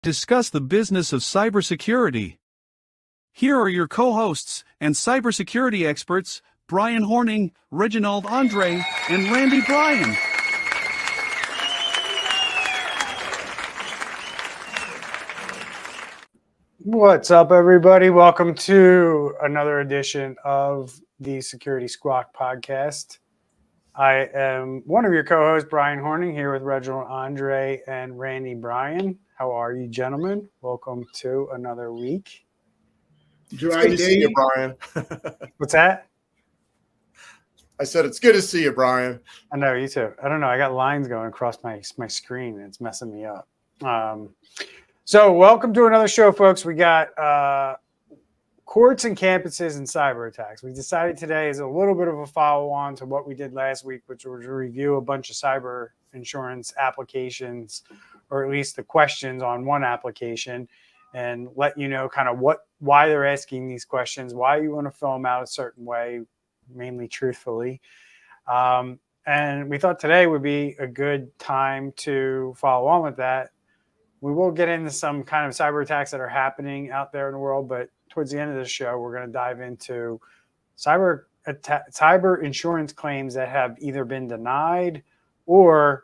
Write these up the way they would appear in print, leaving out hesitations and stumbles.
discuss the business of cybersecurity. Here are your co-hosts and cybersecurity experts, Brian Horning, Reginald Andre, and Randy Bryan. What's up, everybody? Welcome to another edition of the Security Squawk podcast. I am one of your co-hosts, Brian Horning, here with Reginald Andre and Randy Bryan. How are you, gentlemen? Welcome to another week. Dry day. See you, Brian. What's that? I said it's good to see you, Brian. I know, you too. I don't know. I got lines going across my screen, and it's messing me up. So welcome to another show, folks. We got courts and campuses and cyber attacks. We decided today is a little bit of a follow-on to what we did last week, which was to review a bunch of cyber insurance applications, or at least the questions on one application, and let you know kind of why they're asking these questions, why you want to fill them out a certain way, mainly truthfully. And we thought today would be a good time to follow on with that. We will get into some kind of cyber attacks that are happening out there in the world, but towards the end of the show, we're going to dive into cyber insurance claims that have either been denied or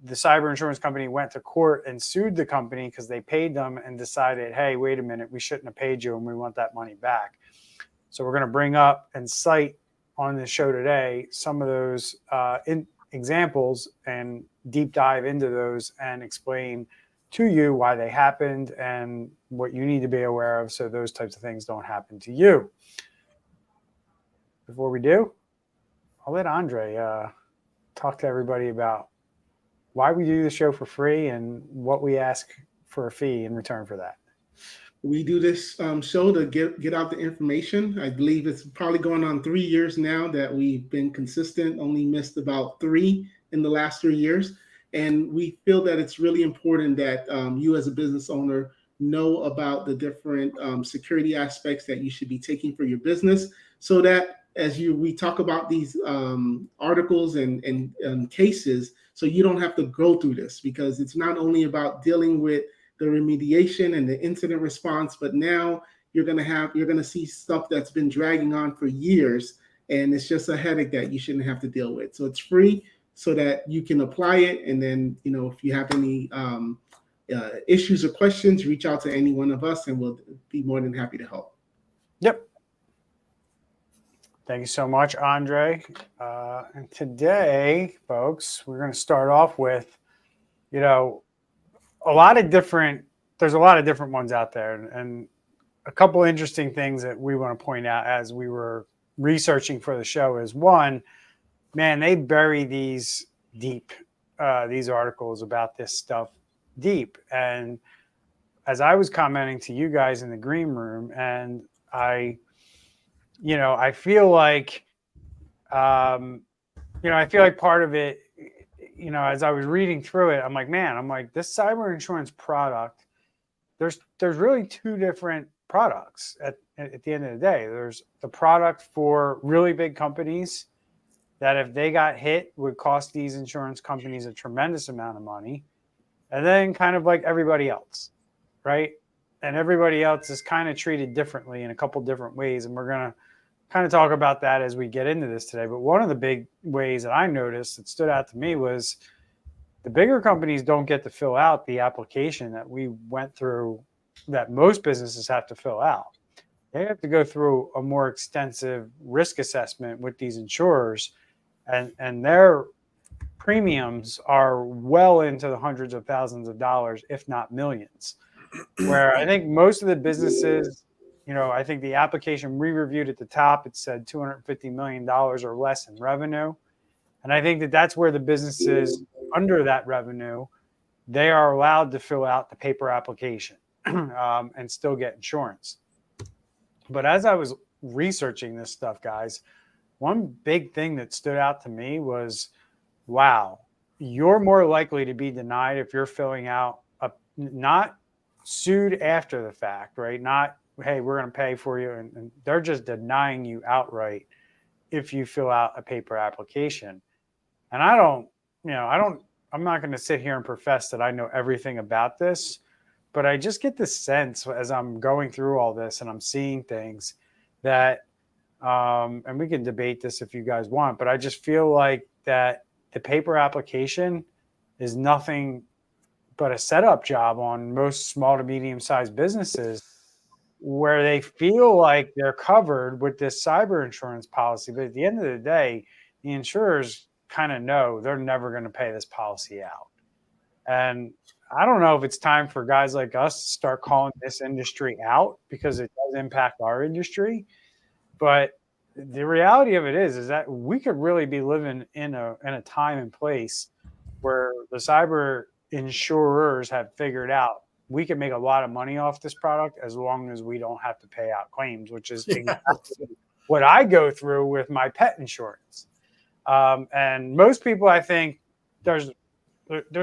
the cyber insurance company went to court and sued the company because they paid them and decided, hey, wait a minute, we shouldn't have paid you and we want that money back. So we're going to bring up and cite on the show today some of those examples and deep dive into those and explain to you why they happened and what you need to be aware of so those types of things don't happen to you. Before we do, I'll let Andre talk to everybody about why we do the show for free and what we ask for a fee in return for that. We do this show to get out the information. I believe it's probably going on 3 years now that we've been consistent, only missed about 3 in the last 3 years. And we feel that it's really important that you as a business owner know about the different security aspects that you should be taking for your business, so that as we talk about these articles and cases, so you don't have to go through this, because it's not only about dealing with the remediation and the incident response, but now you're going to see stuff that's been dragging on for years, and it's just a headache that you shouldn't have to deal with. So it's free, so that you can apply it. And then, if you have any issues or questions, reach out to any one of us and we'll be more than happy to help. Yep. Thank you so much, Andre. And today, folks, we're going to start off with, there's a lot of different ones out there. And a couple interesting things that we want to point out as we were researching for the show is, one, man, they bury these deep, these articles about this stuff deep. And as I was commenting to you guys in the green room, and I feel like, part of it, as I was reading through it, I'm like, this cyber insurance product, there's really two different products at the end of the day. There's the product for really big companies that if they got hit would cost these insurance companies a tremendous amount of money. And then kind of like everybody else, right? And everybody else is kind of treated differently in a couple different ways. And we're going to kind of talk about that as we get into this today. But one of the big ways that I noticed that stood out to me was the bigger companies don't get to fill out the application that we went through, that most businesses have to fill out. They have to go through a more extensive risk assessment with these insurers. And their premiums are well into the hundreds of thousands of dollars, if not millions. Where I think most of the businesses, I think the application we reviewed at the top, it said $250 million or less in revenue. And I think that's where the businesses under that revenue, they are allowed to fill out the paper application and still get insurance. But as I was researching this stuff, guys, one big thing that stood out to me was, wow, you're more likely to be denied if you're filling out not sued after the fact, right? Not, hey, we're going to pay for you. And they're just denying you outright if you fill out a paper application. And I'm not going to sit here and profess that I know everything about this, but I just get this sense as I'm going through all this and I'm seeing things that, and we can debate this if you guys want, but I just feel like that the paper application is nothing but a setup job on most small to medium sized businesses where they feel like they're covered with this cyber insurance policy. But at the end of the day, the insurers kind of know they're never going to pay this policy out. And I don't know if it's time for guys like us to start calling this industry out because it does impact our industry. But the reality of it is that we could really be living in a time and place where the cyber insurers have figured out we can make a lot of money off this product as long as we don't have to pay out claims, which is exactly what I go through with my pet insurance. And most people, I think there's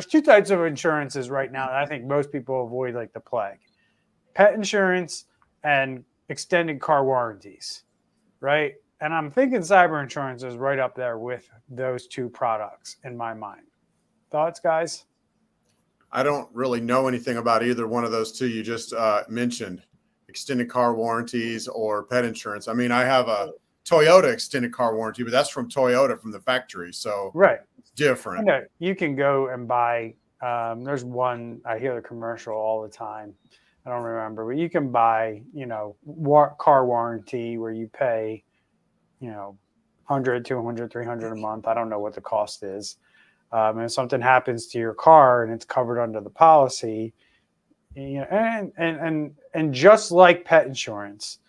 two types of insurances right now that I think most people avoid like the plague: pet insurance and extended car warranties, right? And I'm thinking cyber insurance is right up there with those two products in my mind. Thoughts, guys? I don't really know anything about either one of those two you just mentioned, extended car warranties or pet insurance. I mean, I have a Toyota extended car warranty, but that's from Toyota, from the factory. So right, it's different. You can go and buy, there's one, I hear the commercial all the time. I don't remember, but you can buy, car warranty where you pay, 100, 200, 300 a month. I don't know what the cost is. And if something happens to your car and it's covered under the policy, and just like pet insurance,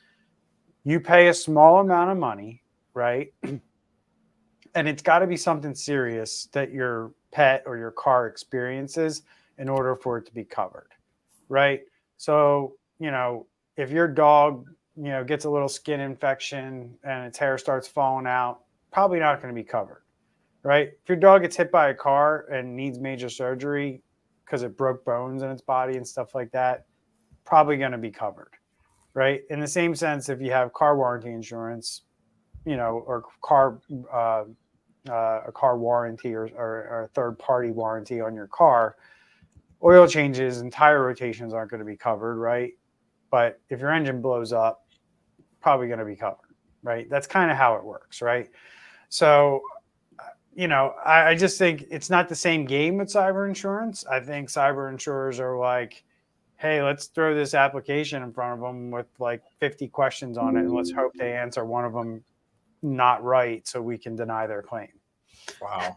you pay a small amount of money, right? And it's got to be something serious that your pet or your car experiences in order for it to be covered, right? So, if your dog, gets a little skin infection and its hair starts falling out, probably not going to be covered. Right? If your dog gets hit by a car and needs major surgery because it broke bones in its body and stuff like that, probably going to be covered. Right? In the same sense, if you have car warranty insurance, or a car warranty or a third party warranty on your car, oil changes and tire rotations aren't going to be covered. Right? But if your engine blows up, probably going to be covered. Right? That's kind of how it works. Right? So, I just think it's not the same game with cyber insurance. I think cyber insurers are like, hey, let's throw this application in front of them with like 50 questions on it, and let's hope they answer one of them not right so we can deny their claim. Wow.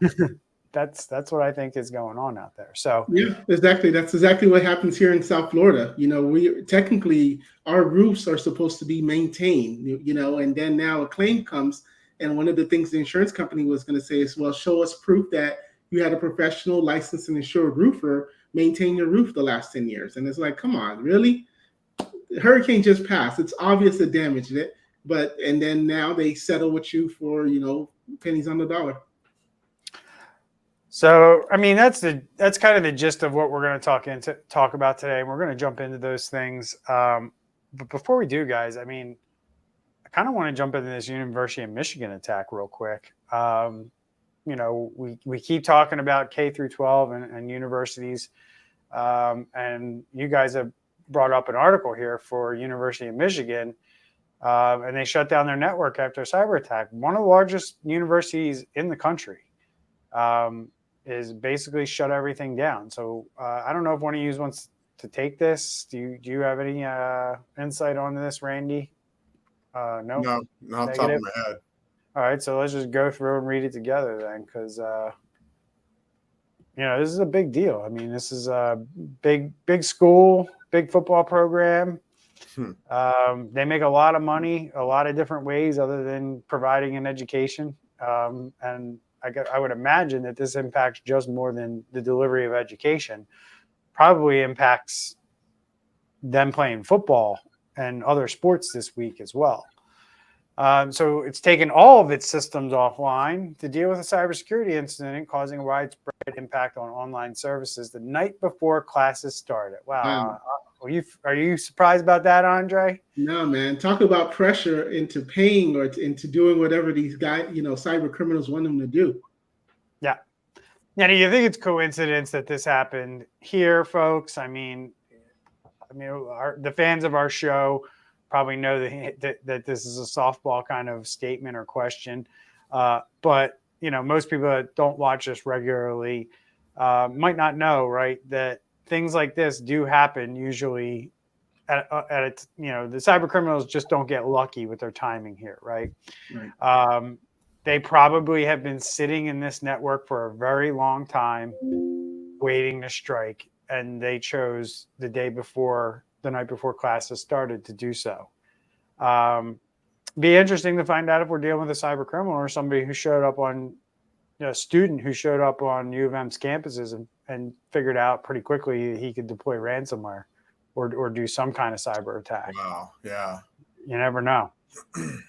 That's what I think is going on out there. So yeah, exactly. That's exactly what happens here in South Florida. We technically, our roofs are supposed to be maintained, and then now a claim comes. And one of the things the insurance company was going to say is, well, show us proof that you had a professional licensed and insured roofer maintain your roof the last 10 years. And it's like, come on, really? The hurricane just passed. It's obvious it damaged it. And then now they settle with you for, pennies on the dollar. So, I mean, that's kind of the gist of what we're going to talk about today. And we're going to jump into those things. But before we do, guys, I mean, I kind of want to jump into this University of Michigan attack real quick. We keep talking about K through 12 and universities. And you guys have brought up an article here for University of Michigan, and they shut down their network after a cyber attack. One of the largest universities in the country is basically shut everything down. So I don't know if one of you wants to take this. Do you have any insight on this, Randy? No, not top of my head. All right, so let's just go through and read it together then, because this is a big deal. I mean, this is a big school, big football program. They make a lot of money a lot of different ways other than providing an education, and I would imagine that this impacts just more than the delivery of education. Probably impacts them playing football and other sports this week as well. So it's taken all of its systems offline to deal with a cybersecurity incident causing a widespread impact on online services the night before classes started. Wow. Are you surprised about that, Andre? No, man. Talk about pressure into paying or into doing whatever these guys, cyber criminals want them to do. Yeah. Now, do you think it's coincidence that this happened here, folks? I mean, mean, the fans of our show probably know that this is a softball kind of statement or question. But, most people that don't watch this regularly might not know, right, that things like this do happen usually the cyber criminals just don't get lucky with their timing here, right? Right. They probably have been sitting in this network for a very long time, waiting to strike, and they chose the night before classes started to do so. Be interesting to find out if we're dealing with a cyber criminal or somebody who showed up on a student who showed up on U of M's campuses and figured out pretty quickly he could deploy ransomware or do some kind of cyber attack. Wow. Yeah. You never know.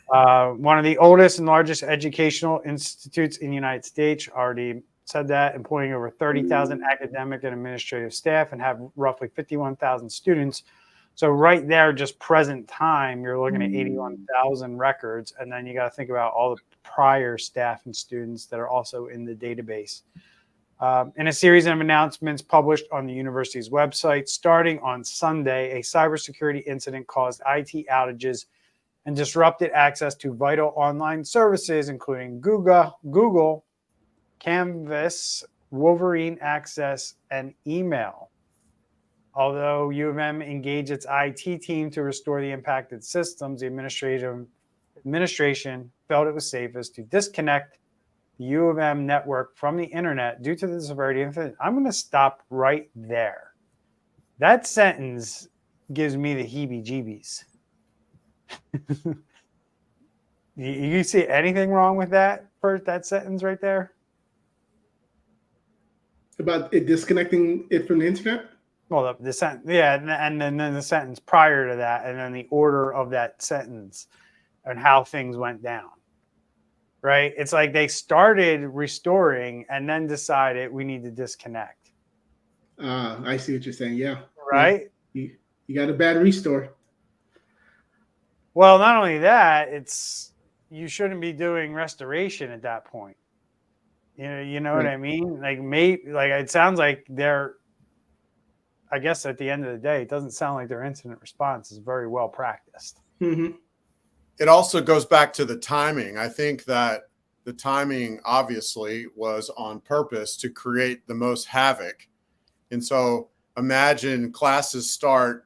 One of the oldest and largest educational institutes in the United States, already said that, employing over 30,000 academic and administrative staff and have roughly 51,000 students. So right there, just present time, you're looking at 81,000 records. And then you got to think about all the prior staff and students that are also in the database. In a series of announcements published on the university's website, starting on Sunday, a cybersecurity incident caused IT outages and disrupted access to vital online services, including Google, Canvas, Wolverine Access, and email. Although U of M engaged its IT team to restore the impacted systems, the administration felt it was safest to disconnect the U of M network from the internet due to the severity of it. I'm going to stop right there. That sentence gives me the heebie-jeebies. You see anything wrong with that sentence right there? About it disconnecting it from the internet? Well, the sentence, yeah, and then the sentence prior to that, and then the order of that sentence and how things went down. Right? It's like they started restoring and then decided we need to disconnect. I see what you're saying. Yeah. Right? Yeah. You got a bad restore. Well, not only that, you shouldn't be doing restoration at that point. You know Right. what I mean? Like it sounds like I guess at the end of the day, it doesn't sound like their incident response is very well practiced. Mm-hmm. It also goes back to the timing. I think that the timing obviously was on purpose to create the most havoc. And so imagine classes start,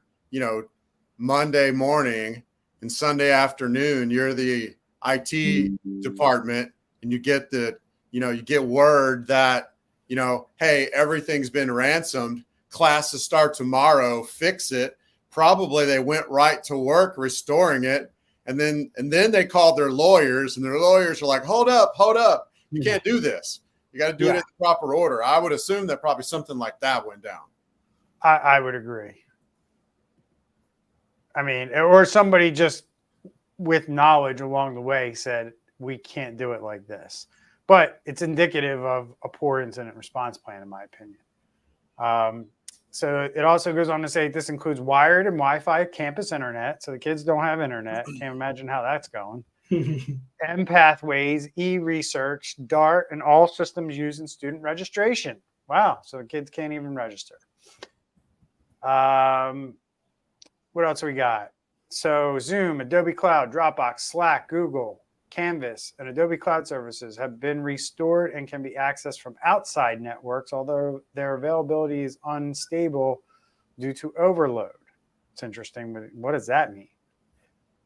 Monday morning and Sunday afternoon, you're the IT department and you get you get word that, hey, everything's been ransomed. Classes start tomorrow, fix it. Probably they went right to work restoring it. And then they called their lawyers, and their lawyers are like, hold up. You can't do this. You got to do it in the proper order. I would assume that probably something like that went down. I would agree. I mean, or somebody just with knowledge along the way said, we can't do it like this. But it's indicative of a poor incident response plan, in my opinion. So it also goes on to say this includes wired and Wi-Fi campus internet. So the kids don't have internet. Can't imagine how that's going. M pathways, e-research, DART, and all systems used in student registration. Wow. So the kids can't even register. What else we got? So Zoom, Adobe Cloud, Dropbox, Slack, Google, Canvas, and Adobe Cloud services have been restored and can be accessed from outside networks, although their availability is unstable due to overload. It's interesting, but what does that mean?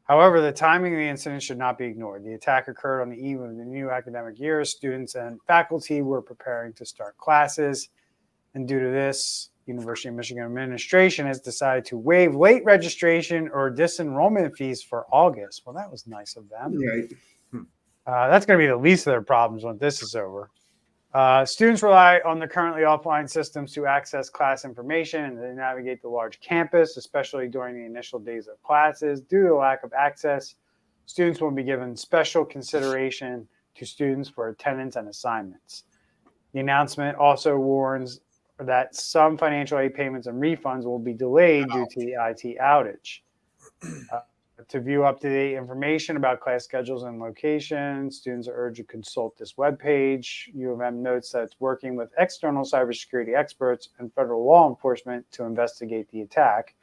However, the timing of the incident should not be ignored. The attack occurred on the eve of the new academic year. Students and faculty were preparing to start classes, and due to this, University of Michigan administration has decided to waive late registration or disenrollment fees for August. Well, that was nice of them. Right. That's going to be the least of their problems when this is over. Students rely on the currently offline systems to access class information and to navigate the large campus, especially during the initial days of classes. Due to the lack of access, students will be given special consideration to students for attendance and assignments. The announcement also warns that some financial aid payments and refunds will be delayed due to the IT outage. To view up-to-date information about class schedules and locations, students are urged to consult this webpage. U of M notes that it's working with external cybersecurity experts and federal law enforcement to investigate the attack.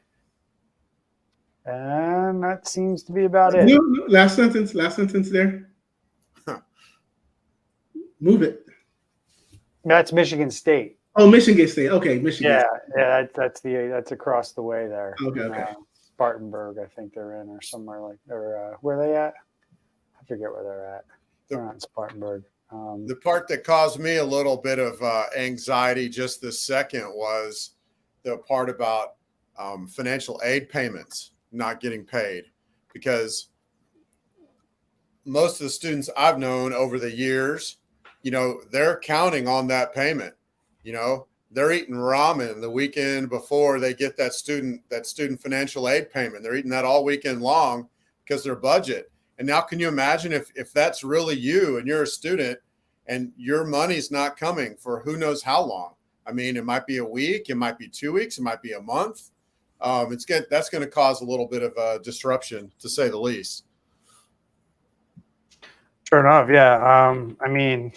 And that seems to be about it. No, last sentence there. Move it. That's Michigan State. Oh, Michigan State. Okay, Michigan. Yeah, that's across the way there. Okay, in, okay. Spartanburg, I think they're in, or somewhere like, or where are they at? I forget where they're at. They're not in Spartanburg. The part that caused me a little bit of anxiety just this second was the part about financial aid payments not getting paid, because most of the students I've known over the years, they're counting on that payment. They're eating ramen the weekend before they get that student financial aid payment. They're eating that all weekend long because their budget. And now can you imagine if that's really you and you're a student and your money's not coming for who knows how long? I mean, it might be a week, it might be 2 weeks, it might be a month. That's going to cause a little bit of a disruption, to say the least. Sure enough, yeah. I mean,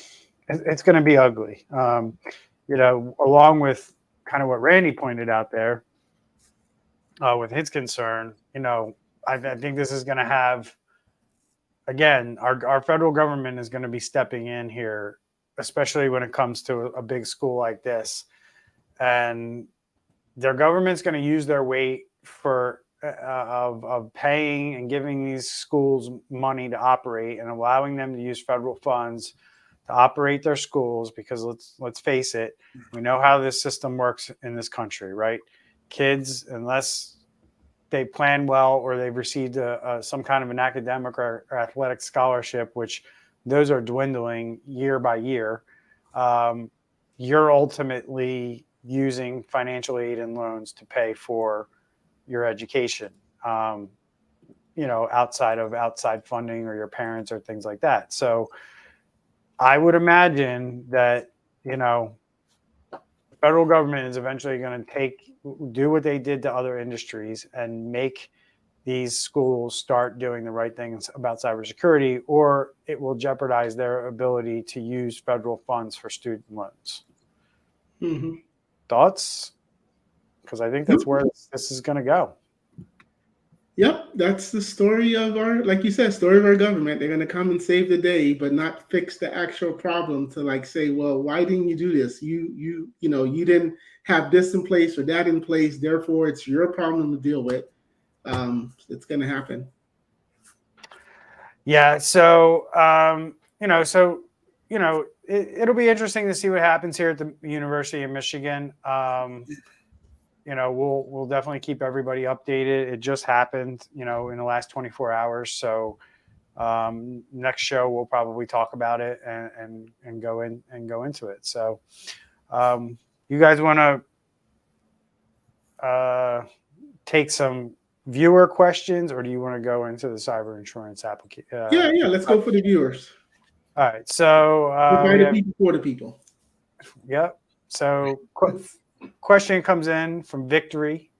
it's going to be ugly. Along with kind of what Randy pointed out there with his concern, I think this is going to have, again, our federal government is going to be stepping in here, especially when it comes to a big school like this. And their government's going to use their weight of paying and giving these schools money to operate and allowing them to use federal funds to operate their schools, because let's face it, we know how this system works in this country, right? Kids, unless they plan well or they've received some kind of an academic or athletic scholarship, which those are dwindling year by year, you're ultimately using financial aid and loans to pay for your education, outside funding or your parents or things like that. So I would imagine that, the federal government is eventually going to do what they did to other industries and make these schools start doing the right things about cybersecurity, or it will jeopardize their ability to use federal funds for student loans. Mm-hmm. Thoughts? Because I think that's where this is going to go. Yep, that's the story of like you said, story of our government. They're going to come and save the day, but not fix the actual problem to say, well, why didn't you do this? You didn't have this in place or that in place. Therefore, it's your problem to deal with. It's going to happen. Yeah. So, it'll be interesting to see what happens here at the University of Michigan. We'll definitely keep everybody updated. It just happened, in the last 24 hours. So next show, we'll probably talk about it and go into it. So you guys want to take some viewer questions, or do you want to go into the cyber insurance application? Yeah. Let's go for the viewers. All right. So people for the people. Yep. So question comes in from Victory.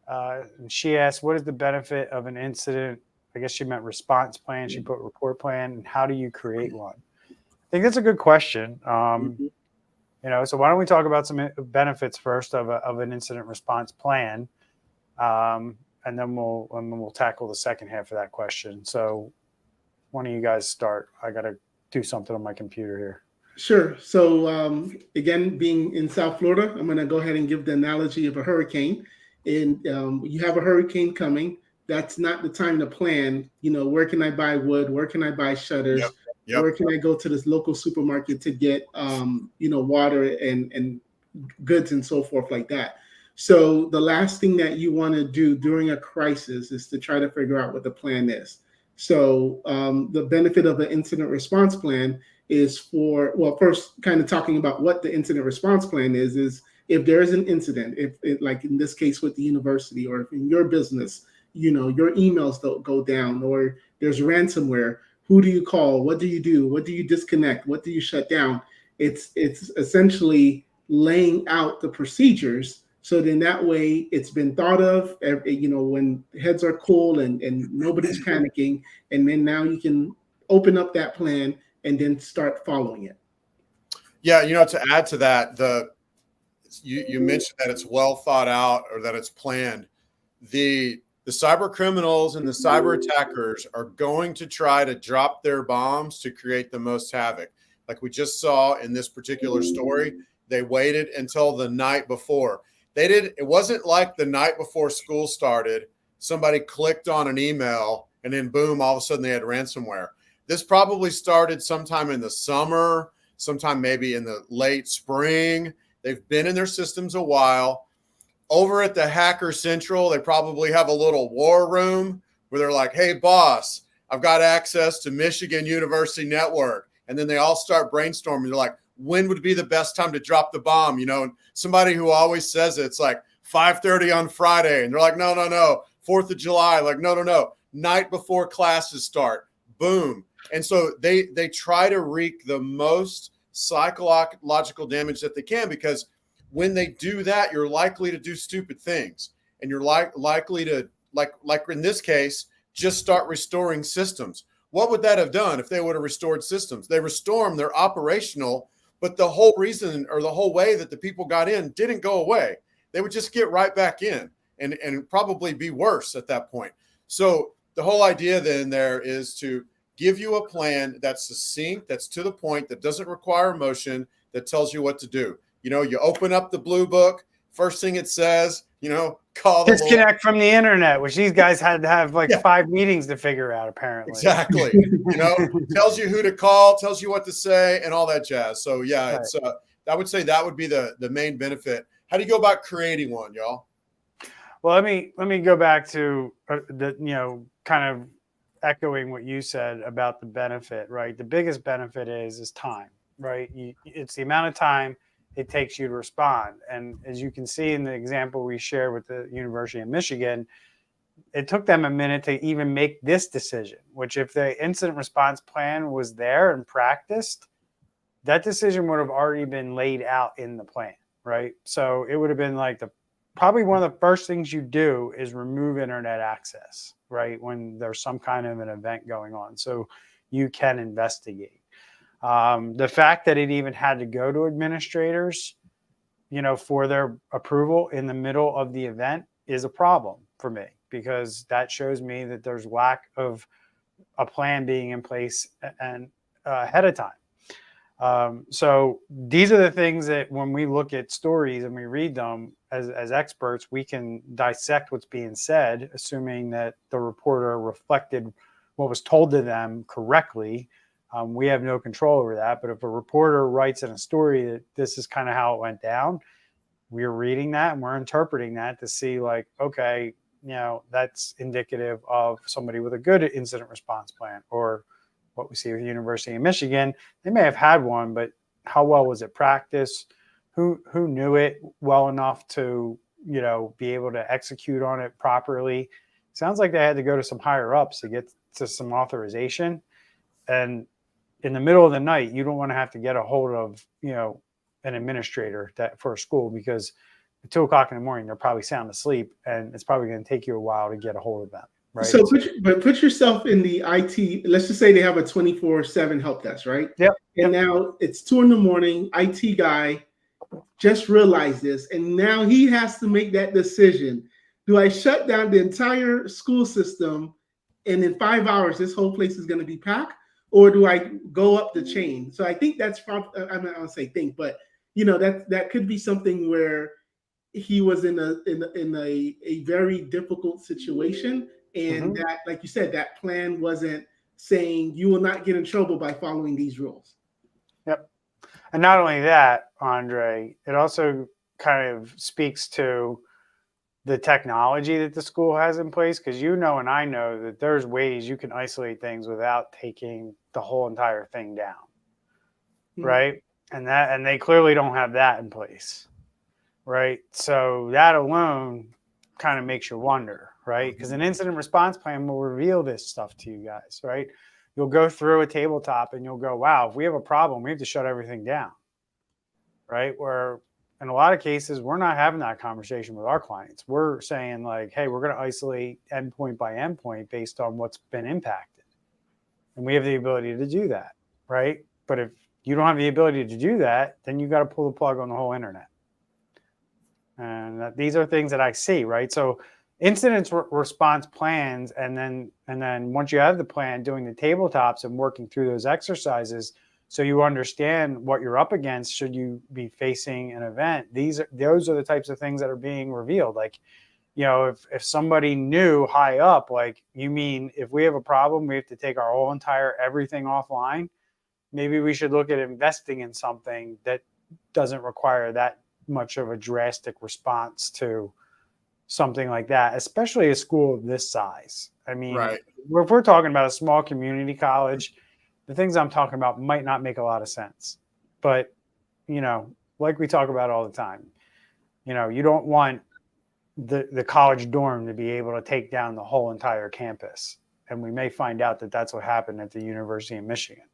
And she asked, what is the benefit of an incident? I guess she meant response plan. She put report plan. And how do you create one? I think that's a good question. So why don't we talk about some benefits first of an incident response plan, and then we'll tackle the second half of that question. So one of you guys start. I got to do something on my computer here. Sure. So again, being in South Florida, I'm going to go ahead and give the analogy of a hurricane. And you have a hurricane coming. That's not the time to plan. Where can I buy wood? Where can I buy shutters? Yep. Where can I go to this local supermarket to get water and goods and so forth like that? So the last thing that you want to do during a crisis is to try to figure out what the plan is. So the benefit of an incident response plan is first kind of talking about what the incident response plan is if there is an incident, like in this case with the university, or if in your business, your emails don't go down, or there's ransomware, who do you call? What do you do? What do you disconnect? What do you shut down? It's essentially laying out the procedures. So then that way it's been thought of, when heads are cool and nobody's panicking. And then now you can open up that plan and then start following it. Yeah. To add to that, you mentioned that it's well thought out, or that it's planned. The The cyber criminals and the cyber attackers are going to try to drop their bombs to create the most havoc. Like we just saw in this particular story, they waited until the night before. It wasn't like the night before school started, somebody clicked on an email and then boom, all of a sudden they had ransomware. This probably started sometime in the summer, sometime maybe in the late spring. They've been in their systems a while. Over at the Hacker Central, they probably have a little war room where they're like, hey, boss, I've got access to Michigan University Network. And then they all start brainstorming. They're like, when would be the best time to drop the bomb? You know, and somebody who always says it's like 5:30 on Friday. And they're like, no, 4th of July. Like, no. Night before classes start. Boom. And so they try to wreak the most psychological damage that they can, because when they do that, you're likely to do stupid things, and you're likely to, like in this case, just start restoring systems. What would that have done if they would have restored systems? They restore them, they're operational, but the whole reason or the whole way that the people got in didn't go away. They would just get right back in and probably be worse at that point. So the whole idea then there is to give you a plan that's succinct, that's to the point, that doesn't require emotion, that tells you what to do. You know, you open up the blue book, first thing it says, call the disconnect from the internet, which these guys had to have 5 meetings to figure out, apparently. Exactly. Tells you who to call, tells you what to say, and all that jazz. So yeah, Right. it's I would say that would be the main benefit. How do you go about creating one, y'all? Well, let me go back to kind of echoing what you said about the benefit, right? The biggest benefit is time, right? It's the amount of time it takes you to respond. And as you can see in the example we shared with the University of Michigan, it took them a minute to even make this decision, which if the incident response plan was there and practiced, that decision would have already been laid out in the plan, right? So it would have been like probably one of the first things you do is remove internet access, right? When there's some kind of an event going on, so you can investigate. The fact that it even had to go to administrators, for their approval in the middle of the event is a problem for me, because that shows me that there's lack of a plan being in place and ahead of time. So these are the things that when we look at stories and we read them as experts, we can dissect what's being said, assuming that the reporter reflected what was told to them correctly. We have no control over that. But if a reporter writes in a story that this is kind of how it went down, we're reading that and we're interpreting that to see okay, that's indicative of somebody with a good incident response plan. Or what we see with the University of Michigan, they may have had one, but how well was it practiced? Who knew it well enough to, be able to execute on it properly? Sounds like they had to go to some higher ups to get to some authorization. And in the middle of the night, you don't want to have to get a hold of, an administrator for a school, because at 2:00 in the morning, they're probably sound asleep, and it's probably going to take you a while to get a hold of them. Right. So put yourself in the IT. Let's just say they have a 24/7 help desk, right? Yep. And now it's 2 a.m. IT guy just realized this, and now he has to make that decision. Do I shut down the entire school system, and in 5 hours this whole place is going to be packed, or do I go up the chain? So I think that's probably, I'm not going to say think, but that could be something where he was in a very difficult situation, and that, like you said, that plan wasn't saying you will not get in trouble by following these rules. Yep. And not only that, Andre, it also kind of speaks to the technology that the school has in place, because and I know that there's ways you can isolate things without taking the whole entire thing down, right? And they clearly don't have that in place, right? So that alone kind of makes you wonder, right? Because an incident response plan will reveal this stuff to you guys, right? You'll go through a tabletop and you'll go, wow, if we have a problem, we have to shut everything down, right? Where in a lot of cases, we're not having that conversation with our clients. We're saying hey, we're going to isolate endpoint by endpoint based on what's been impacted. And we have the ability to do that, right? But if you don't have the ability to do that, then you got to pull the plug on the whole internet. And these are things that I see, right? So response plans, and then once you have the plan, doing the tabletops and working through those exercises, so you understand what you're up against should you be facing an event. Those are the types of things that are being revealed. Like, if somebody knew high up, like, you mean if we have a problem, we have to take our whole entire everything offline. Maybe we should look at investing in something that doesn't require that much of a drastic response to something like that, especially a school of this size. I mean, Right. if we're talking about a small community college, the things I'm talking about might not make a lot of sense. But, like we talk about all the time, you don't want the college dorm to be able to take down the whole entire campus. And we may find out that that's what happened at the University of Michigan.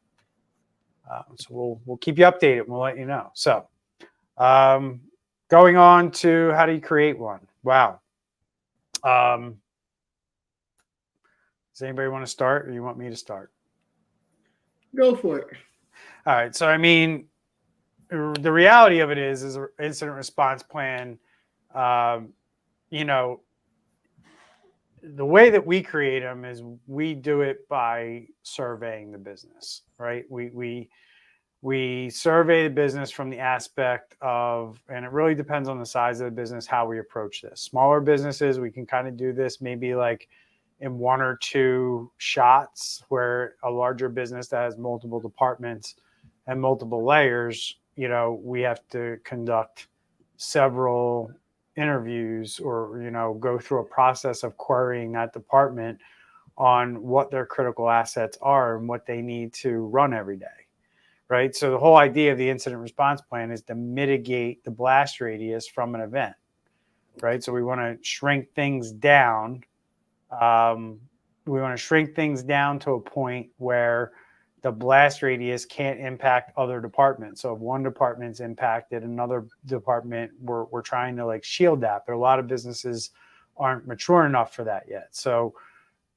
So we'll keep you updated and we'll let you know. So going on to how do you create one? Wow. Does anybody want to start, or you want me to start? Go for it. All right. So, I mean, the reality of it is an incident response plan, the way that we create them is we do it by surveying the business, right? We survey the business from the aspect of, and it really depends on the size of the business, how we approach this. Smaller businesses, we can kind of do this maybe like in one or two shots, where a larger business that has multiple departments and multiple layers, we have to conduct several interviews or, go through a process of querying that department on what their critical assets are and what they need to run every day. Right. So the whole idea of the incident response plan is to mitigate the blast radius from an event. Right. So we want to shrink things down. We want to shrink things down to a point where the blast radius can't impact other departments. So if one department's impacted, another department, we're trying to like shield that. But a lot of businesses aren't mature enough for that yet. So,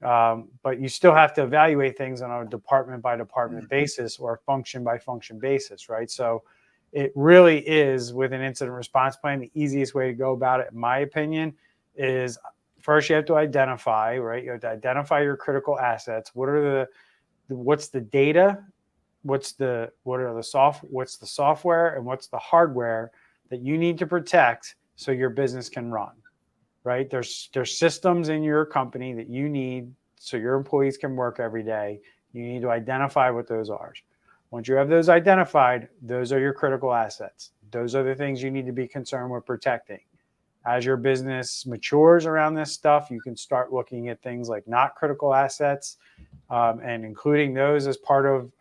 but you still have to evaluate things on a department by department basis or a function by function basis, right? So it really is, with an incident response plan, the easiest way to go about it, in my opinion, is first you have to identify, right? You have to identify your critical assets. What's the data? What's the software and what's the hardware that you need to protect so your business can run, right? There's systems in your company that you need so your employees can work every day. You need to identify what those are. Once you have those identified, those are your critical assets. Those are the things you need to be concerned with protecting. As your business matures around this stuff, you can start looking at things like not critical assets, and including those as part of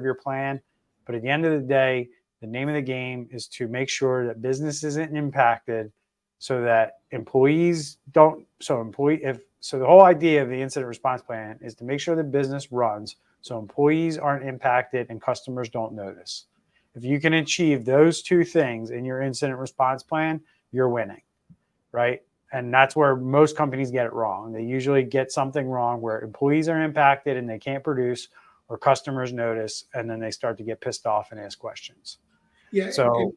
your plan. But at the end of the day, the name of the game is to make sure that business isn't impacted, so that employees don't. So the whole idea of the incident response plan is to make sure the business runs so employees aren't impacted and customers don't notice. If you can achieve those two things in your incident response plan, you're winning, right? And that's where most companies get it wrong. They usually get something wrong where employees are impacted and they can't produce, or customers notice, and then they start to get pissed off and ask questions. Yeah. So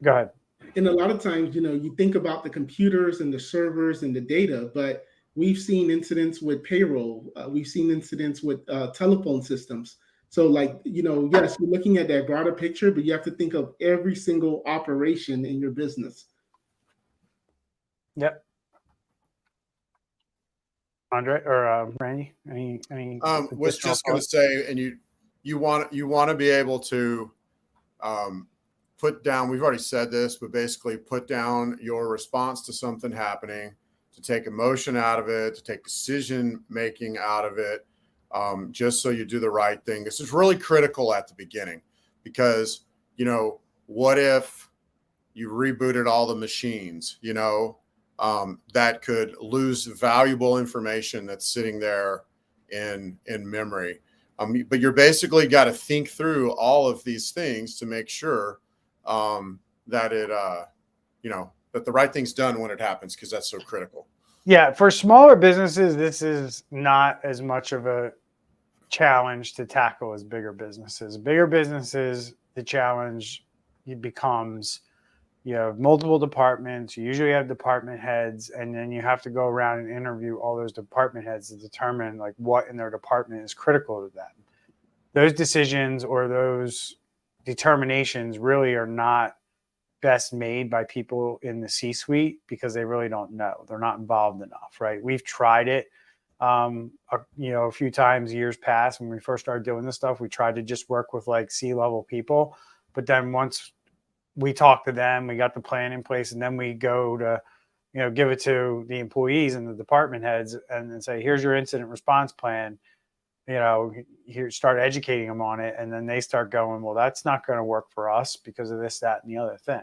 go ahead. And a lot of times, you think about the computers and the servers and the data, but we've seen incidents with payroll. We've seen incidents with telephone systems. So yes, you're looking at that broader picture, but you have to think of every single operation in your business. Yep. Andre or Randy, any was just going to say, and you want to be able to put down, we've already said this, but basically put down your response to something happening, to take emotion out of it, to take decision making out of it, just so you do the right thing. This is really critical at the beginning, because what if you rebooted all the machines, that could lose valuable information that's sitting there in memory. But you're basically got to think through all of these things to make sure that it, that the right thing's done when it happens, because that's so critical. Yeah, for smaller businesses, this is not as much of a challenge to tackle as bigger businesses. Bigger businesses, the challenge becomes, you have multiple departments. You usually have department heads, and then you have to go around and interview all those department heads to determine like what in their department is critical to them. Those decisions or those determinations really are not best made by people in the C-suite because they really don't know. They're not involved enough, right? We've tried it, a few times years past when we first started doing this stuff. We tried to just work with like C-level people, but then once we talk to them, we got the plan in place, and then we go to, give it to the employees and the department heads and then say, here's your incident response plan, here, start educating them on it. And then they start going, well, that's not going to work for us because of this, that, and the other thing.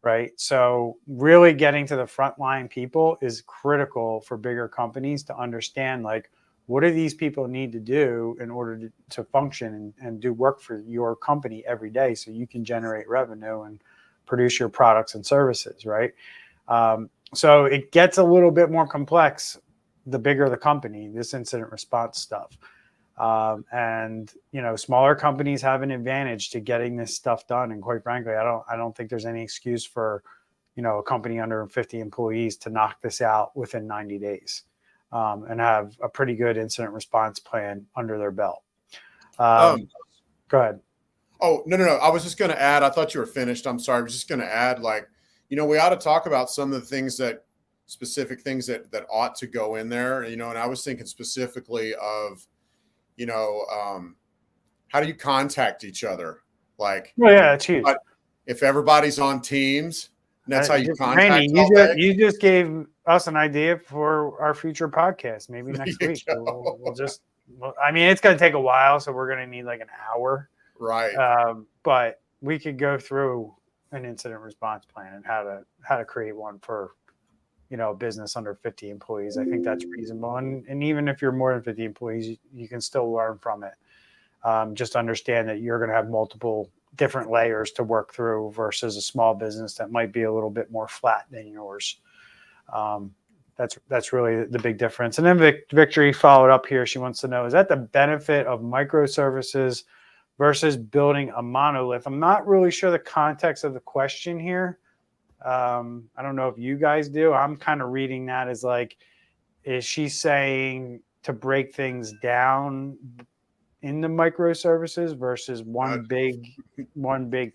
Right. So really getting to the frontline people is critical for bigger companies to understand, like, what do these people need to do in order to function and do work for your company every day so you can generate revenue and produce your products and services, right? So it gets a little bit more complex the bigger the company, this incident response stuff. Smaller companies have an advantage to getting this stuff done. And quite frankly, I don't think there's any excuse for, a company under 50 employees to knock this out within 90 days. And have a pretty good incident response plan under their belt. Go ahead. Oh, no. I was just going to add, I thought you were finished. I'm sorry. I was just going to add, we ought to talk about some of the things specific things that ought to go in there, and I was thinking specifically of, how do you contact each other? Like, well, yeah, it's huge. If everybody's on Teams, that's how you contact. Randy, you just gave us an idea for our future podcast. Maybe next week it's going to take a while, so we're going to need like an hour, right? But we could go through an incident response plan and how to create one for a business under 50 employees. I think that's reasonable, and even if you're more than 50 employees, you can still learn from it. Just understand that you're going to have multiple different layers to work through versus a small business that might be a little bit more flat than yours. That's really the big difference. And then Victory followed up here. She wants to know, is that the benefit of microservices versus building a monolith? I'm not really sure the context of the question here. I don't know if you guys do. I'm kind of reading that as like, is she saying to break things down into microservices versus one big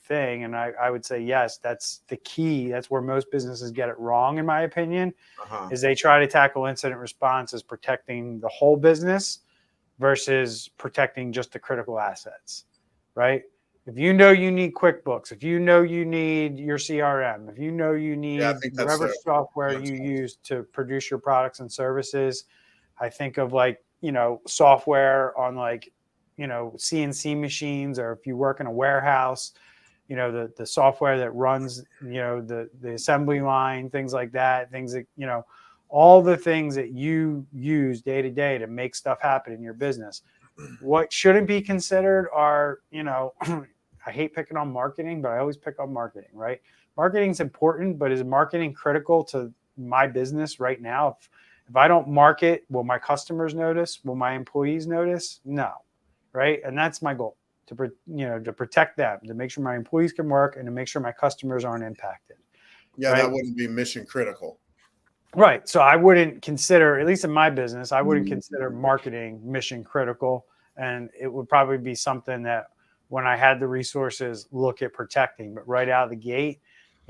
thing? And I would say, yes, that's the key. That's where most businesses get it wrong, in my opinion, is they try to tackle incident response as protecting the whole business versus protecting just the critical assets, right? If you need QuickBooks, if you need your CRM, if you need whatever software you use to produce your products and services, I think of software on CNC machines, or if you work in a warehouse, the software that runs, the assembly line, things like that, all the things that you use day to day to make stuff happen in your business. What shouldn't be considered are, I hate picking on marketing, but I always pick on marketing, right? Marketing's important, but is marketing critical to my business right now? If I don't market, will my customers notice? Will my employees notice? No, right? And that's my goal, to protect them, to make sure my employees can work and to make sure my customers aren't impacted. Yeah, right? That wouldn't be mission critical. Right. So I wouldn't consider, at least in my business, I wouldn't consider marketing mission critical. And it would probably be something that when I had the resources, look at protecting. But right out of the gate,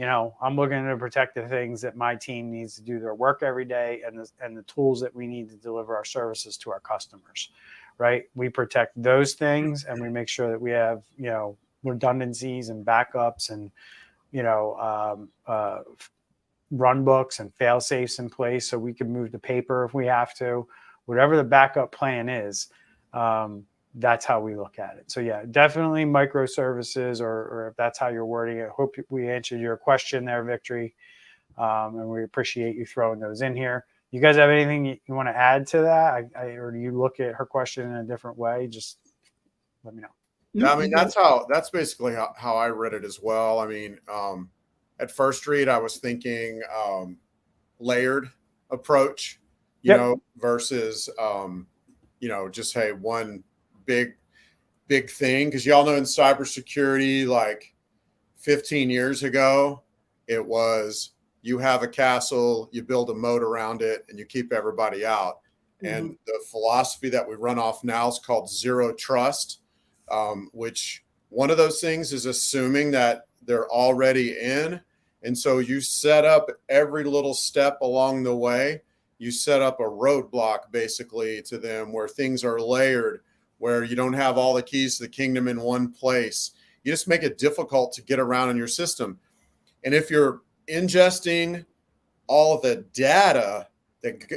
I'm looking to protect the things that my team needs to do their work every day, and the tools that we need to deliver our services to our customers, right? We protect those things, and we make sure that we have, redundancies and backups and, run books and fail safes in place so we can move to paper if we have to. Whatever the backup plan is, that's how we look at it. So yeah, definitely microservices, or if that's how you're wording it. Hope we answered your question there, Victory. And we appreciate you throwing those in here. You guys have anything you want to add to that? Or do you look at her question in a different way? Just let me know. Yeah, I mean, that's basically how I read it as well. I mean, at first read, I was thinking layered approach, versus, just, hey, one big thing. Because y'all know in cybersecurity, like 15 years ago, It was you have a castle, you build a moat around it, and you keep everybody out. And the philosophy that we run off now is called zero trust, which one of those things is assuming that they're already in. And so you set up every little step along the way. You set up a roadblock basically to them where things are layered, where you don't have all the keys to the kingdom in one place. You just make it difficult to get around in your system. And if you're ingesting all of the data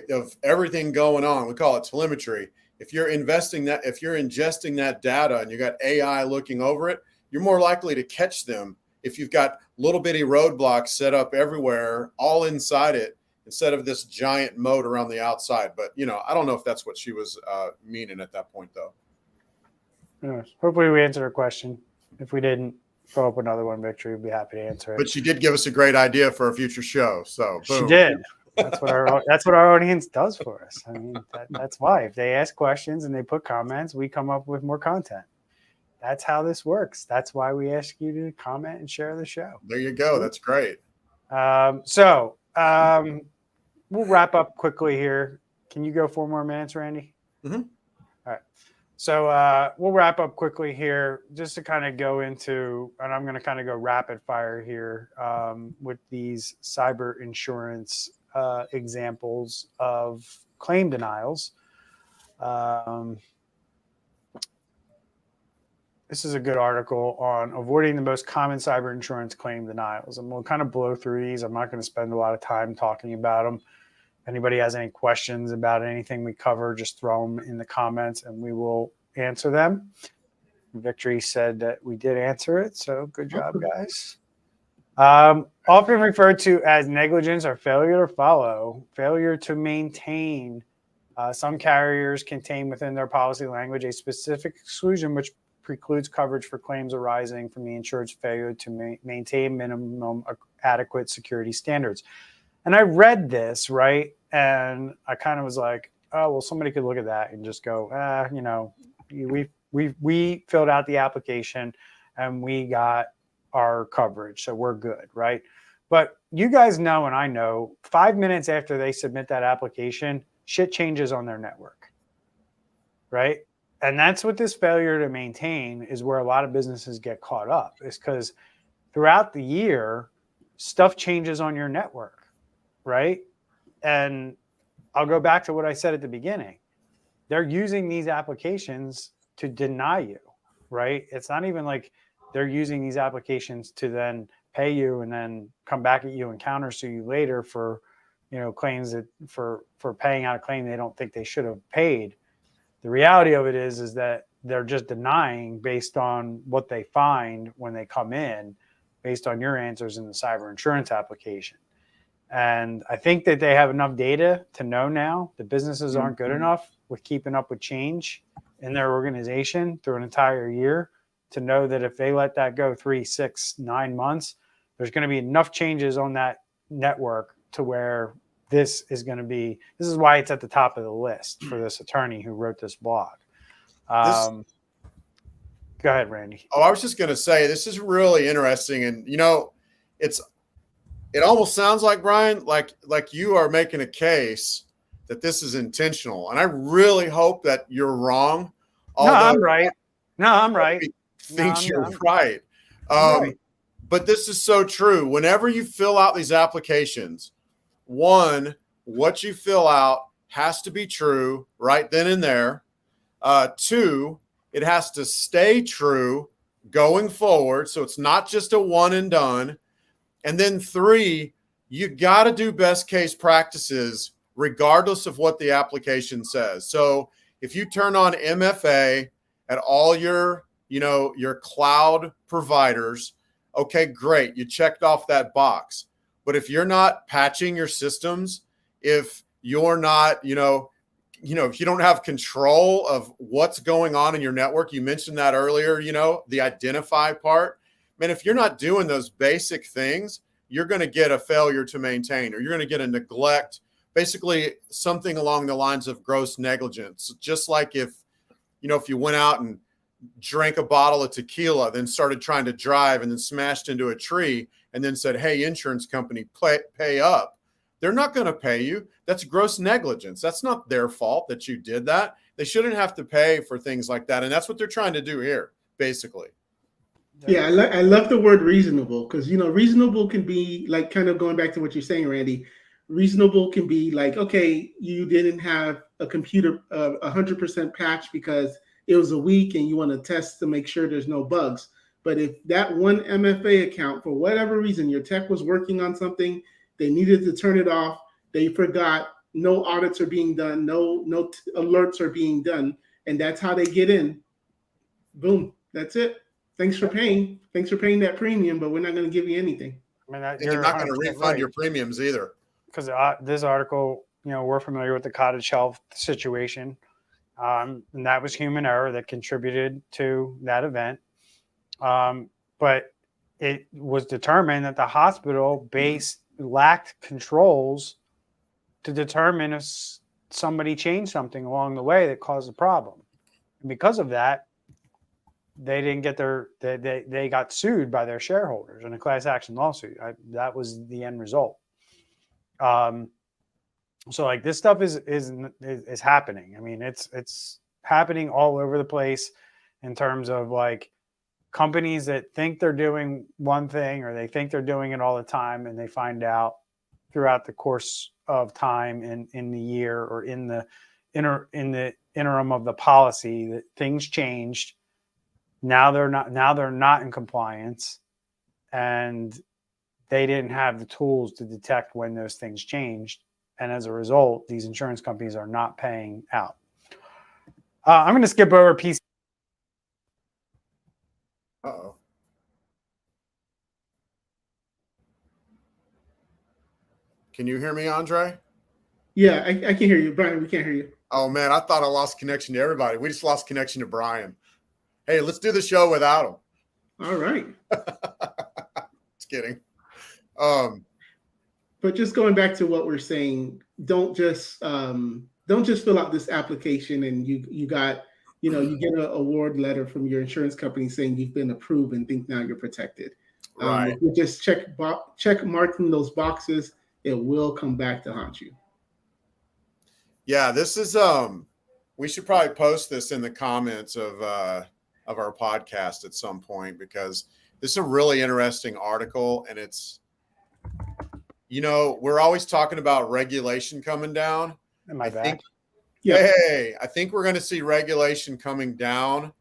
of everything going on, we call it telemetry. If you're ingesting that data and you got AI looking over it, you're more likely to catch them if you've got little bitty roadblocks set up everywhere, all inside it, instead of this giant moat around the outside. But, I don't know if that's what she was meaning at that point, though. Yes. Hopefully we answered her question. If we didn't, throw up another one, Victory. We'd be happy to answer it. But she did give us a great idea for a future show. So boom. She did. That's what our audience does for us. I mean, that's why if they ask questions and they put comments, we come up with more content. That's how this works. That's why we ask you to comment and share the show. There you go. That's great. So we'll wrap up quickly here. Can you go 4 more minutes, Randy? Mm-hmm. All right. So we'll wrap up quickly here just to kind of go into, and I'm going to kind of go rapid fire here with these cyber insurance examples of claim denials. This is a good article on avoiding the most common cyber insurance claim denials. And we'll kind of blow through these. I'm not going to spend a lot of time talking about them. If anybody has any questions about anything we cover, just throw them in the comments and we will answer them. Victory said that we did answer it. So good job, guys. Often referred to as negligence or failure to follow, failure to maintain. Some carriers contain within their policy language a specific exclusion which precludes coverage for claims arising from the insured's failure to maintain minimum adequate security standards. And I read this, right? And I kind of was like, oh, well, somebody could look at that and just go, we filled out the application and we got our coverage, so we're good, right? But you guys know, and I know, 5 minutes after they submit that application, shit changes on their network, right? And that's what this failure to maintain is where a lot of businesses get caught up, is because throughout the year, stuff changes on your network, right? And I'll go back to what I said at the beginning. They're using these applications to deny you, right? It's not even like they're using these applications to then pay you and then come back at you and countersue you later for, claims that for paying out a claim they don't think they should have paid. The reality of it is that they're just denying based on what they find when they come in, based on your answers in the cyber insurance application. And I think that they have enough data to know now that businesses aren't good enough with keeping up with change in their organization through an entire year to know that if they let that go 3, 6, 9 months, there's going to be enough changes on that network to where this is why it's at the top of the list for this attorney who wrote this blog. Go ahead, Randy. Oh, I was just going to say, this is really interesting. And, it almost sounds like, Brian, like you are making a case that this is intentional. And I really hope that you're wrong. No, I'm right. You're right. But this is so true. Whenever you fill out these applications, one, what you fill out has to be true right then and there. 2, it has to stay true going forward. So it's not just a one and done. And then 3, you got to do best case practices regardless of what the application says. So if you turn on MFA at all your cloud providers, okay, great. You checked off that box. But if you're not patching your systems, if you're not, if you don't have control of what's going on in your network, you mentioned that earlier, the identify part. Man, if you're not doing those basic things, you're going to get a failure to maintain, or you're going to get a neglect, basically something along the lines of gross negligence. Just like if you went out and drank a bottle of tequila, then started trying to drive and then smashed into a tree and then said, hey, insurance company, pay up. They're not going to pay you. That's gross negligence. That's not their fault that you did that. They shouldn't have to pay for things like that. And that's what they're trying to do here, basically. Yeah, I love the word reasonable because, reasonable can be like kind of going back to what you're saying, Randy. Reasonable can be like, okay, you didn't have a computer 100% patch because it was a week and you want to test to make sure there's no bugs. But if that one MFA account, for whatever reason, your tech was working on something, they needed to turn it off, they forgot, no audits are being done, no alerts are being done, and that's how they get in. Boom, that's it. Thanks for paying that premium, but we're not going to give you anything. I mean, you're not going to refund your premiums either. Because this article, we're familiar with the cottage health situation, and that was human error that contributed to that event. But it was determined that the hospital lacked controls to determine if somebody changed something along the way that caused the problem. And because of that, they didn't get they got sued by their shareholders in a class action lawsuit. That was the end result. So like this stuff is happening. I mean, it's happening all over the place in terms of like companies that think they're doing one thing or they think they're doing it all the time, and they find out throughout the course of time in the year or in the interim of the policy that things changed. Now they're not in compliance, and they didn't have the tools to detect when those things changed. And as a result, these insurance companies are not paying out. I'm going to skip over PC. Uh-oh. Can you hear me, Andre? Yeah, I can hear you. Brian, we can't hear you. Oh, man, I thought I lost connection to everybody. We just lost connection to Brian. Hey, let's do the show without him. All right. Just kidding. But just going back to what we're saying, don't just fill out this application and you get an award letter from your insurance company saying you've been approved and think now you're protected. Right. If you just check marking those boxes, it will come back to haunt you. Yeah, this is we should probably post this in the comments of our podcast at some point, because this is a really interesting article, and it's, we're always talking about regulation coming down. Am I back? Hey, I think we're going to see regulation coming down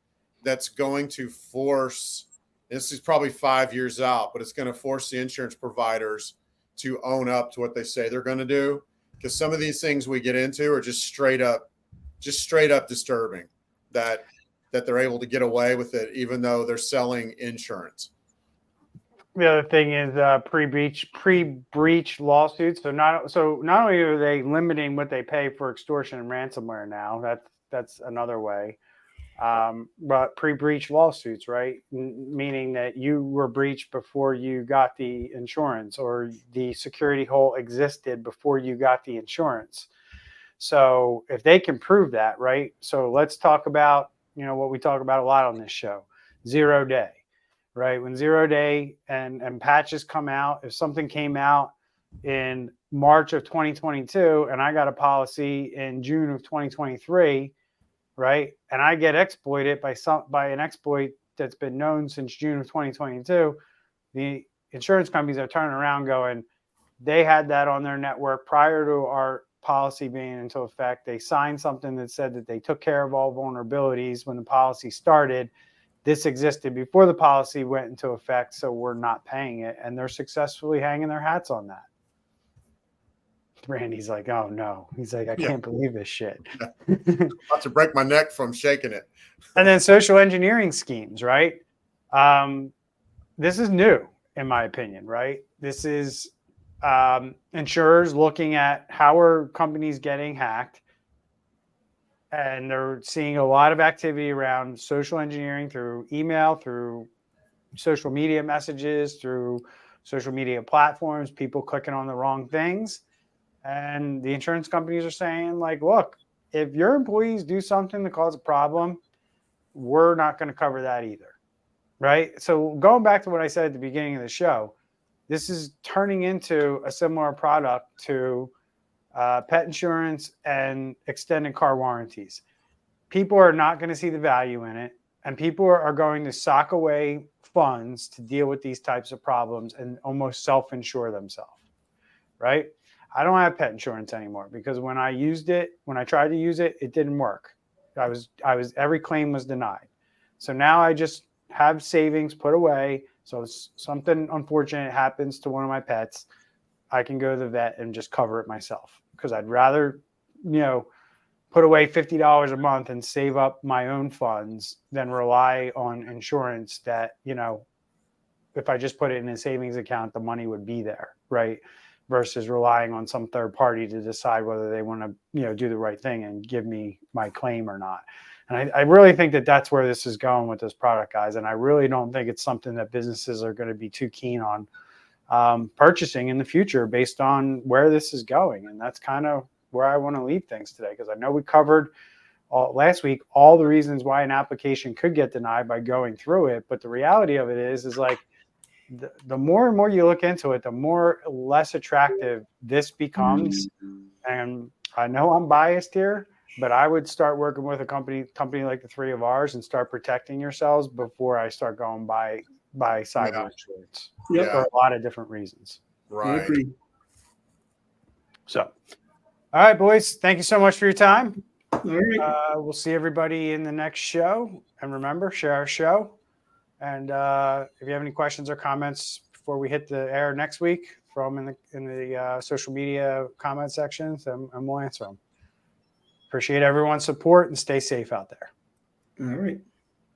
that's going to force, this is probably 5 years out, but it's going to force the insurance providers to own up to what they say they're going to do. Because some of these things we get into are just straight up disturbing that they're able to get away with it, even though they're selling insurance. The other thing is pre-breach lawsuits. So not only are they limiting what they pay for extortion and ransomware now, that's another way. But pre-breach lawsuits, right? Meaning that you were breached before you got the insurance, or the security hole existed before you got the insurance. So if they can prove that, right? So let's talk about, what we talk about a lot on this show, 0 day, right? When 0 day and patches come out, if something came out in March of 2022 and I got a policy in June of 2023, right? And I get exploited by an exploit that's been known since June of 2022, the insurance companies are turning around going, they had that on their network prior to our policy being into effect. They signed something that said that they took care of all vulnerabilities when the policy started. This existed before the policy went into effect, so we're not paying it. And they're successfully hanging their hats on that. Randy's like, oh no. He's like, I can't believe this shit. About to break my neck from shaking it. And then social engineering schemes, right? This is new, in my opinion, right? This is insurers looking at how are companies getting hacked. And they're seeing a lot of activity around social engineering through email, through social media messages, through social media platforms, people clicking on the wrong things. And the insurance companies are saying, like, look, if your employees do something that causes a problem, we're not going to cover that either. Right. So going back to what I said at the beginning of the show, this is turning into a similar product to pet insurance and extended car warranties. People are not going to see the value in it, and people are going to sock away funds to deal with these types of problems and almost self-insure themselves, right? I don't have pet insurance anymore because when I tried to use it, it didn't work. Every claim was denied. So now I just have savings put away. So if something unfortunate happens to one of my pets, I can go to the vet and just cover it myself because I'd rather, put away $50 a month and save up my own funds than rely on insurance that, if I just put it in a savings account, the money would be there, right? Versus relying on some third party to decide whether they want to, do the right thing and give me my claim or not. And I really think that that's where this is going with this product, guys. And I really don't think it's something that businesses are going to be too keen on purchasing in the future based on where this is going. And that's kind of where I want to leave things today, because I know we covered last week all the reasons why an application could get denied by going through it. But the reality of it is like the more and more you look into it, the more less attractive this becomes. And I know I'm biased here, but I would start working with a company like the three of ours and start protecting yourselves before I start going by cyber insurance for a lot of different reasons. Right. I agree. So, all right, boys, thank you so much for your time. All right. We'll see everybody in the next show. And remember, share our show. And if you have any questions or comments before we hit the air next week, throw them in the social media comment sections, and we'll answer them. Appreciate everyone's support and stay safe out there. All right.